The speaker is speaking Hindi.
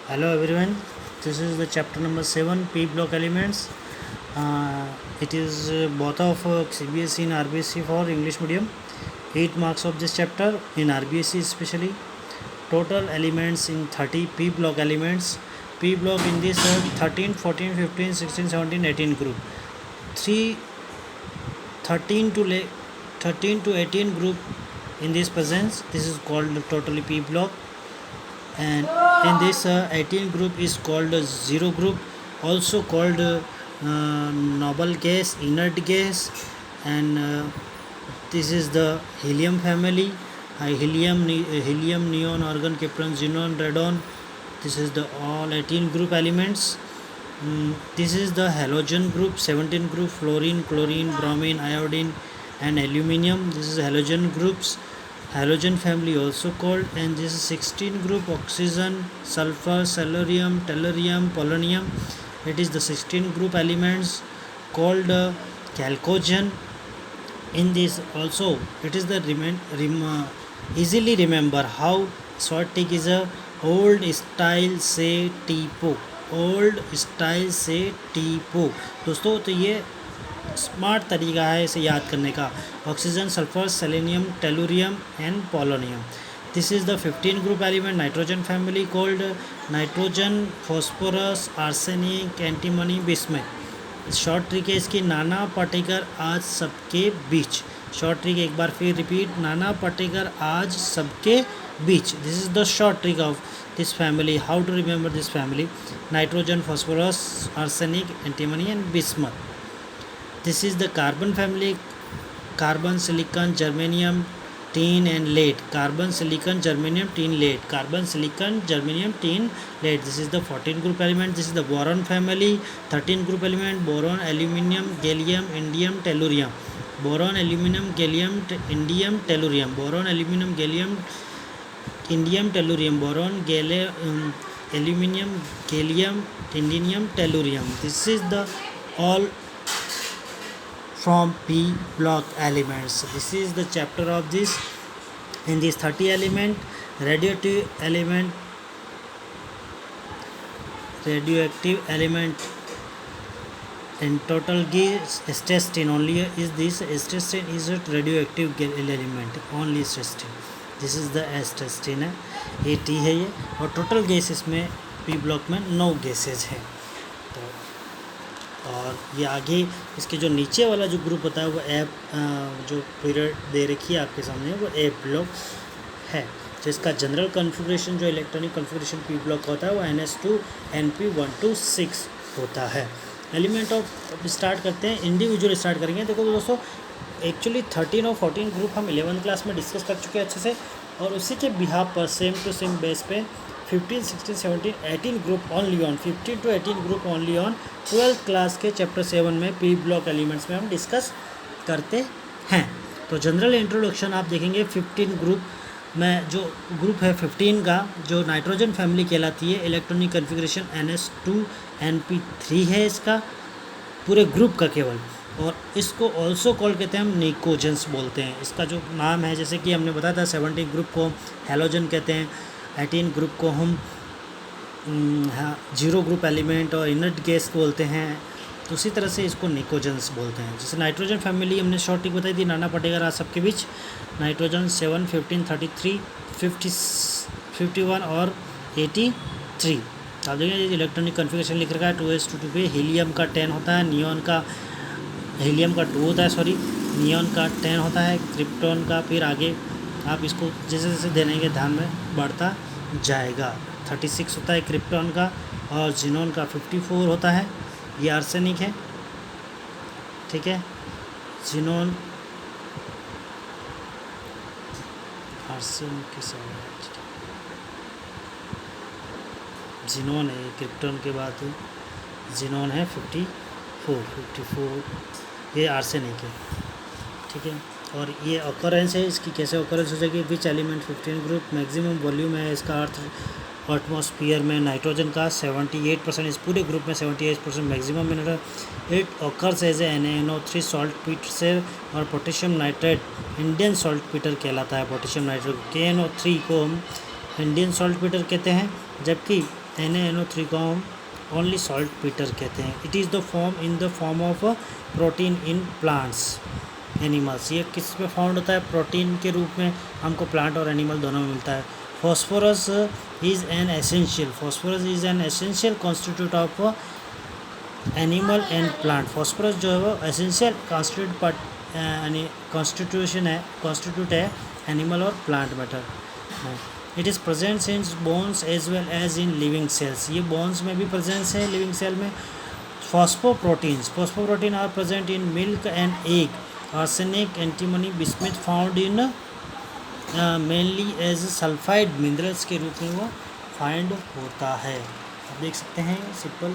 Hello everyone, this is the chapter number 7 P block elements. It is both of CBSE and RBSE for English medium. 8 marks of this chapter in RBSE especially. Total elements in 30 P block elements. P block in this 13, 14, 15, 16, 17, 18 group. 3 13 to 18 group in this presence. This is called totally P block. And in this 18 group is called zero group, also called noble gas, inert gas. And this is the helium family, helium, neon, argon, krypton, xenon, radon. This is the all 18 group elements. This is the halogen group, 17 group, fluorine, chlorine, bromine, iodine and aluminium. This is halogen groups, halogen family also called. And this is 16 group, oxygen, sulfur, cerium, tellurium, polonium. It is the 16 group elements called chalcogen. In this also it is the easily remember how short trick is a old style से टीपो, ओल्ड स्टाइल से टीपो। दोस्तों तो ये स्मार्ट तरीका है इसे याद करने का। Oxygen, sulphur, selenium, tellurium and polonium. This is the 15 group element nitrogen family called nitrogen, phosphorus, arsenic, antimony, bismuth. Short trick है इसकी, नाना पाटेकर आज सबके बीच। शॉर्ट ट्रिक एक बार फिर रिपीट, नाना पाटेकर आज सबके बीच। This is the short trick of this family. How to remember this family? Nitrogen, phosphorus, arsenic, antimony and bismuth. This is the carbon family, carbon, silicon, germanium, tin and lead. Carbon, silicon, germanium, tin, lead. Carbon, silicon, germanium, tin, lead. This is the 14 group element. This is the boron family, 13 group element, boron, aluminium, gallium, indium, tellurium. Boron, aluminium, gallium, indium, tellurium. Boron, aluminium, gallium, indium, tellurium. Boron, aluminium, gallium, indium, tellurium. This is the all from P block elements. This is the chapter of this. In this 30 element, radioactive element in total gas S-testin only is this. S-testin is a radioactive element, only S-testin. This is the S-testin है, ये T है ये, और टोटल गैस इसमें P ब्लॉक में 9 गैसेज हैं। और ये आगे इसके जो नीचे वाला जो ग्रुप होता है वो जो पीरियड दे रखी है आपके सामने वो ए ब्लॉक है। तो इसका जनरल कॉन्फ़िगरेशन जो इलेक्ट्रॉनिक कॉन्फ़िगरेशन पी ब्लॉक होता है वो NS2 NP126 होता है। एलिमेंट ऑफ स्टार्ट करते हैं, इंडिविजुअल स्टार्ट करेंगे। देखो दोस्तों, एक्चुअली 13 और 14 ग्रुप हम 11th क्लास में डिस्कस कर चुके हैं अच्छे से, और उसी के बिहाफ पर सेम टू सेम बेस पे 15, 16, 17, 18 group only on 15 to 18 group only on 12th class के चैप्टर 7 में पी ब्लॉक एलिमेंट्स में हम डिस्कस करते हैं। तो जनरल इंट्रोडक्शन आप देखेंगे 15 ग्रुप में, जो ग्रुप है 15 का जो नाइट्रोजन फैमिली कहलाती है, इलेक्ट्रॉनिक कॉन्फ़िगरेशन NS2 NP3 है इसका पूरे ग्रुप का केवल। और इसको ऑल्सो कॉल कहते हैं हम निकोजेंस बोलते हैं। इसका जो नाम है, जैसे कि हमने बताया था 17 ग्रुप को हेलोजन कहते हैं, 18 ग्रुप को हम जीरो ग्रुप एलिमेंट और इनर्ट गैस बोलते हैं। तो उसी तरह से इसको निकोजेंस बोलते हैं। जैसे नाइट्रोजन फैमिली हमने शॉर्ट ट्रिक बताई थी, नाना पाटेकर आज सबके बीच। नाइट्रोजन 7, 15, 33, 51 और 83। आप देखेंगे इलेक्ट्रॉनिक कॉन्फ़िगरेशन लिख रखा है 2s2 पे। हीलियम का 10 होता है, हीलियम का 2 होता है, नियॉन का 10 होता है, क्रिप्टॉन का फिर आगे आप इसको जैसे जैसे देने के ध्यान में बढ़ता जाएगा। 36 होता है क्रिप्टॉन का, और जिनोन का 54 होता है। ये आर्सेनिक है, ठीक है। जिनोन आर्सेनिक के जिनोन है, क्रिप्टॉन के बाद जिनोन है 54, ये आर्सेनिक है, ठीक है। और ये ऑकरेंस है, इसकी कैसे ऑकरेंस हो जाएगी? Which element 15 group maximum volume है इसका अर्थ एटमॉस्फेयर में नाइट्रोजन का 78%, इस पूरे ग्रुप में 78% maximum mineral. It occurs as a NaNO3 saltpetre, और potassium nitrate Indian saltpetre कहलाता है। पोटेशियम नाइट्रेट KNO3 को हम इंडियन सॉल्ट पीटर कहते हैं, जबकि Na-NO3 को हम ओनली सॉल्ट पीटर कहते हैं। It is the form in the form of protein in plants animals. ये किस में फाउंड होता है? प्रोटीन के रूप में हमको प्लांट और एनिमल दोनों में मिलता है। Phosphorus is an essential constitute of animal and plant. Phosphorus जो है वो एसेंशियल कॉन्स्टिट्यूट है एनिमल और plant matter. It is present in bones as well as in living cells. ये बोन्स में भी प्रेजेंस है, लिविंग सेल में। Phosphoprotein are present in milk and egg. Arsenic, antimony, bismuth found in mainly as sulphide minerals के रूप में वो फाइंड होता है। आप देख सकते हैं सिंपल